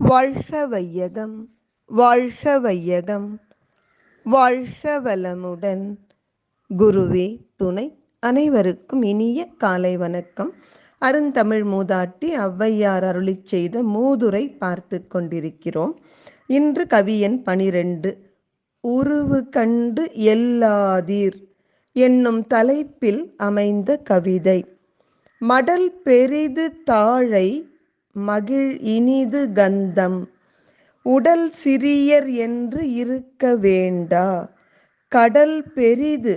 வாழ்க வையகம், வாழ்க வையகம், வாழ்க வளமுடன். குருவே துணை. அனைவருக்கும் இனிய காலை வணக்கம். அருந்தமிழ் மூதாட்டி ஔவையார் அருளிச் செய்த மூதுரை பார்த்து கொண்டிருக்கிறோம். இன்று கவியன் 12 உருவு கண்டு எல்லாதீர் என்னும் தலைப்பில் அமைந்த கவிதை. மடல் பெரிது தாழை மகிழ் இனிது கந்தம் உடல் சிறியர் என்று இருக்க வேண்டா கடல் பெரிது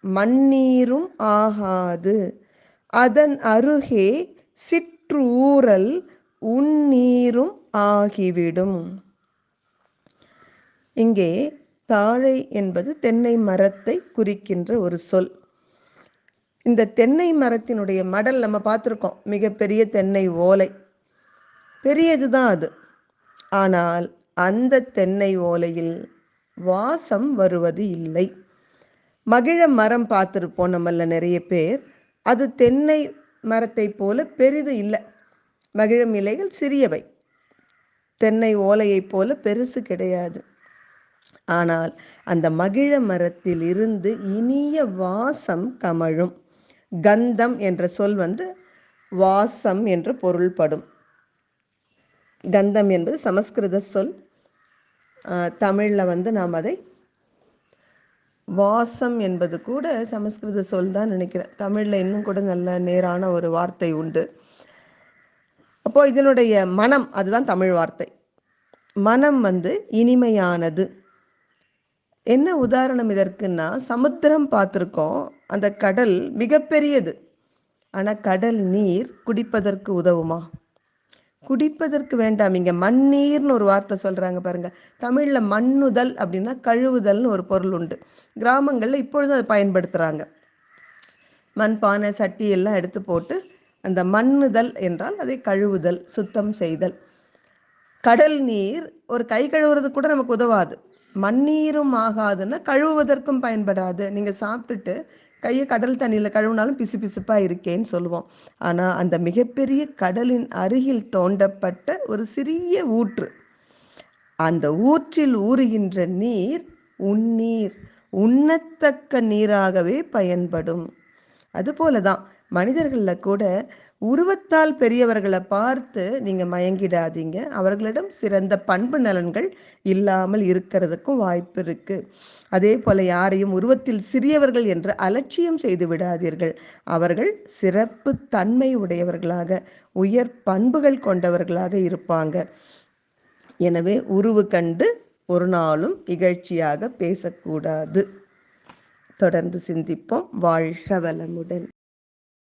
மண்ணீரும் ஆகாது அதன் அருகே சிற்றூரல் உன்னீரும் ஆகிவிடும். இங்கே தாழை என்பது தென்னை மரத்தை குறிக்கின்ற ஒரு சொல். இந்த தென்னை மரத்தினுடைய மடல் நம்ம பார்த்துருக்கோம். மிகப்பெரிய தென்னை ஓலை பெரியது தான் அது. ஆனால் அந்த தென்னை ஓலையில் வாசம் வருவது இல்லை. மகிழ மரம் பார்த்துருப்போம் நம்மள நிறைய பேர். அது தென்னை மரத்தை போல பெரிது இல்லை. மகிழம் இலைகள் சிறியவை, தென்னை ஓலையை போல பெருசு கிடையாது. ஆனால் அந்த மகிழ மரத்தில் இருந்து இனிய வாசம் கமழும். கந்தம் என்ற சொல் வாசம் என்று பொருள்படும். கந்தம் என்பது சமஸ்கிருத சொல். தமிழில் நாம் அதை வாசம் என்பது கூட சமஸ்கிருத சொல் தான் நினைக்கிறேன். தமிழில் இன்னும் கூட நல்ல நேரான ஒரு வார்த்தை உண்டு. அப்போ இதனுடைய மனம், அதுதான் தமிழ் வார்த்தை. மனம் இனிமையானது. என்ன உதாரணம் இதற்குன்னா, சமுத்திரம் பார்த்துருக்கோம். அந்த கடல் மிகப்பெரியது. ஆனால் கடல் நீர் குடிப்பதற்கு உதவுமா? குடிப்பதற்கு வேண்டாம். இங்கே மண்ணீர்னு ஒரு வார்த்தை சொல்கிறாங்க பாருங்க. தமிழில் மண்ணுதல் அப்படின்னா கழுவுதல்னு ஒரு பொருள் உண்டு. கிராமங்களில் இப்பொழுதும் அதை பயன்படுத்துகிறாங்க. மண் பானை சட்டி எல்லாம் எடுத்து போட்டு அந்த மண்ணுதல் என்றால் அதை கழுவுதல், சுத்தம் செய்தல். கடல் நீர் ஒரு கை கழுவுறது கூட நமக்கு உதவாது. மண்ணீரும் ஆகாதுன்னா கழுவுவதற்கும் பயன்படாது. நீங்கள் சாப்பிட்டுட்டு கையை கடல் தண்ணியில் கழுவினாலும் பிசு பிசுப்பாக இருக்கேன்னு சொல்லுவோம். ஆனால் அந்த மிகப்பெரிய கடலின் அருகில் தோண்டப்பட்ட ஒரு சிறிய ஊற்று, அந்த ஊற்றில் ஊறுகின்ற நீர் உன்னீர், உண்ணத்தக்க நீராகவே பயன்படும். அதுபோல தான் மனிதர்களில் கூட உருவத்தால் பெரியவர்களை பார்த்து நீங்கள் மயங்கிடாதீங்க. அவர்களிடம் சிறந்த பண்பு நலன்கள் இல்லாமல் இருக்கிறதுக்கும் வாய்ப்பு இருக்குது. அதே போல் யாரையும் உருவத்தில் சிறியவர்கள் என்று அலட்சியம் செய்து விடாதீர்கள். அவர்கள் சிறப்பு தன்மை உடையவர்களாக, உயர் பண்புகள் கொண்டவர்களாக இருப்பாங்க. எனவே உருவு கண்டு ஒரு நாளும் இகழ்ச்சியாக பேசக்கூடாது. தொடர்ந்து சிந்திப்போம். வாழ்க வளமுடன்.